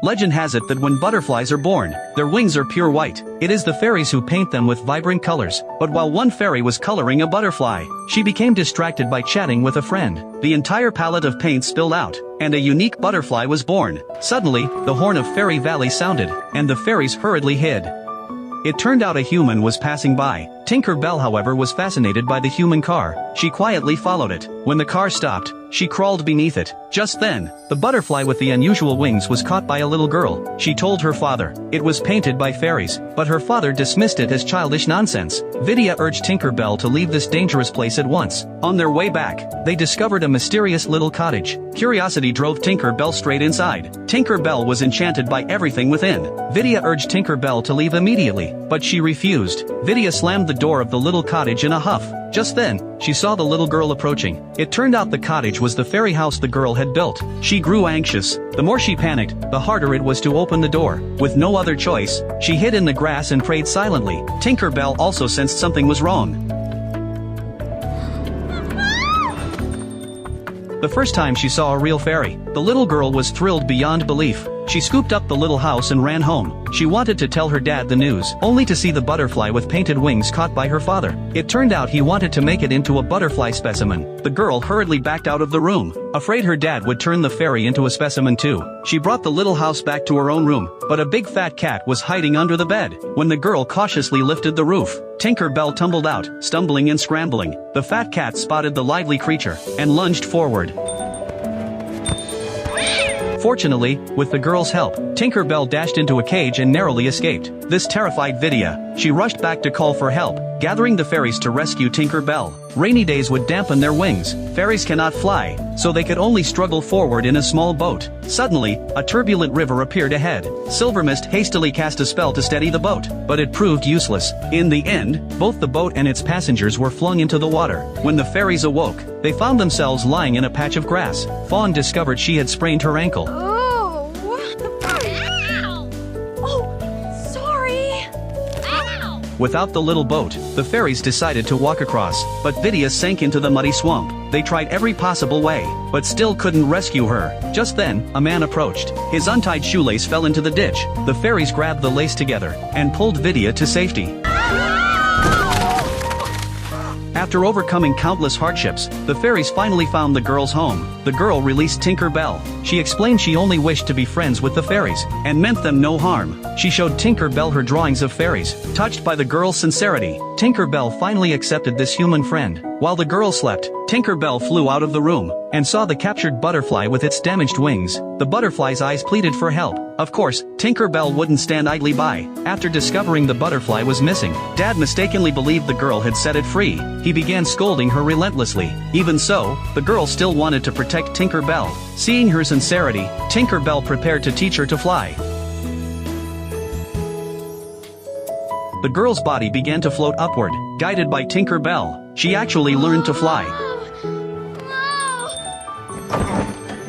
Legend has it that when butterflies are born, their wings are pure white. It is the fairies who paint them with vibrant colors. But while one fairy was coloring a butterfly, she became distracted by chatting with a friend. The entire palette of paint spilled out, and a unique butterfly was born. Suddenly, the horn of Fairy Valley sounded, and the fairies hurriedly hid. It turned out a human was passing by. Tinkerbell, however, was fascinated by the human car. She quietly followed it. When the car stopped, she crawled beneath it. Just then, the butterfly with the unusual wings was caught by a little girl. She told her father. It was painted by fairies, but her father dismissed it as childish nonsense. Vidya urged Tinkerbell to leave this dangerous place at once. On their way back, they discovered a mysterious little cottage. Curiosity drove Tinkerbell straight inside. Tinkerbell was enchanted by everything within. Vidya urged Tinkerbell to leave immediately, but she refused. Vidya slammed the door of the little cottage in a huff. Just then, she saw the little girl approaching. It turned out the cottage was the fairy house the girl had built. She grew anxious. The more she panicked, the harder it was to open the door. With no other choice, she hid in the grass and prayed silently. Tinkerbell also sensed something was wrong. The first time she saw a real fairy, the little girl was thrilled beyond belief. She scooped up the little house and ran home. She wanted to tell her dad the news, only to see the butterfly with painted wings caught by her father. It turned out he wanted to make it into a butterfly specimen. The girl hurriedly backed out of the room, afraid her dad would turn the fairy into a specimen too. She brought the little house back to her own room, but a big fat cat was hiding under the bed. When the girl cautiously lifted the roof, Tinkerbell tumbled out, stumbling and scrambling. The fat cat spotted the lively creature, and lunged forward. Fortunately, with the girl's help, Tinkerbell dashed into a cage and narrowly escaped. This terrified Vidya. She rushed back to call for help, gathering the fairies to rescue Tinkerbell. Rainy days would dampen their wings. Fairies cannot fly, so they could only struggle forward in a small boat. Suddenly, a turbulent river appeared ahead. Silvermist hastily cast a spell to steady the boat, but it proved useless. In the end, both the boat and its passengers were flung into the water. When the fairies awoke, they found themselves lying in a patch of grass. Fawn discovered she had sprained her ankle. Oh, ow! Oh, sorry. Ow! Without the little boat, the fairies decided to walk across, but Vidya sank into the muddy swamp. They tried every possible way, but still couldn't rescue her. Just then, a man approached. His untied shoelace fell into the ditch. The fairies grabbed the lace together, and pulled Vidya to safety. After overcoming countless hardships, the fairies finally found the girl's home. The girl released Tinkerbell. She explained she only wished to be friends with the fairies, and meant them no harm. She showed Tinkerbell her drawings of fairies. Touched by the girl's sincerity, Tinkerbell finally accepted this human friend. While the girl slept, Tinkerbell flew out of the room, and saw the captured butterfly with its damaged wings. The butterfly's eyes pleaded for help. Of course, Tinkerbell wouldn't stand idly by. After discovering the butterfly was missing, Dad mistakenly believed the girl had set it free. He began scolding her relentlessly. Even so, the girl still wanted to protect Tinkerbell. Seeing her sincerity, Tinkerbell prepared to teach her to fly. The girl's body began to float upward, guided by Tinkerbell. She actually learned to fly.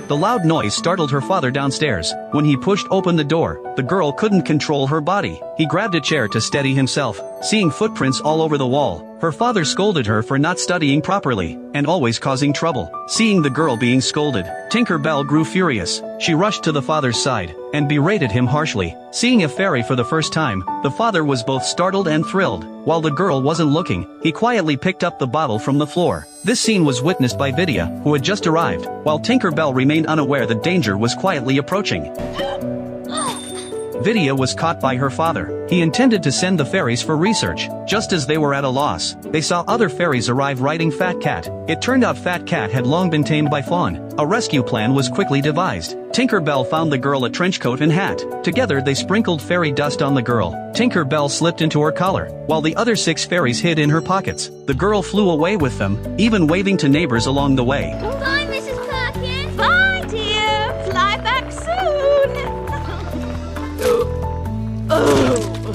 The loud noise startled her father downstairs. When he pushed open the door, the girl couldn't control her body. He grabbed a chair to steady himself. Seeing footprints all over the wall, her father scolded her for not studying properly, and always causing trouble. Seeing the girl being scolded, Tinkerbell grew furious. She rushed to the father's side, and berated him harshly. Seeing a fairy for the first time, the father was both startled and thrilled. While the girl wasn't looking, he quietly picked up the bottle from the floor. This scene was witnessed by Vidya, who had just arrived, while Tinkerbell remained unaware that danger was quietly approaching. Vidya was caught by her father. He intended to send the fairies for research. Just as they were at a loss, they saw other fairies arrive riding Fat Cat. It turned out Fat Cat had long been tamed by Fawn. A rescue plan was quickly devised. Tinkerbell found the girl a trench coat and hat. Together they sprinkled fairy dust on the girl. Tinkerbell slipped into her collar, while the other 6 fairies hid in her pockets. The girl flew away with them, even waving to neighbors along the way. Bye, Mrs. Perkins. Bye, dear. Fly back soon.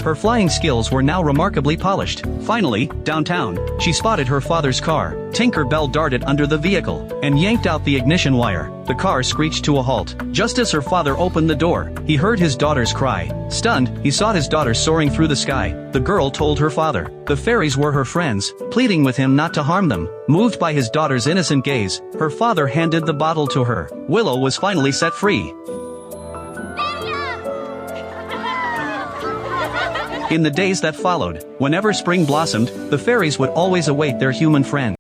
Her flying skills were now remarkably polished. Finally, downtown, she spotted her father's car. Tinkerbell darted under the vehicle, and yanked out the ignition wire. The car screeched to a halt. Just as her father opened the door, he heard his daughter's cry. Stunned, he saw his daughter soaring through the sky. The girl told her father. The fairies were her friends, pleading with him not to harm them. Moved by his daughter's innocent gaze, her father handed the bottle to her. Willow was finally set free. In the days that followed, whenever spring blossomed, the fairies would always await their human friend.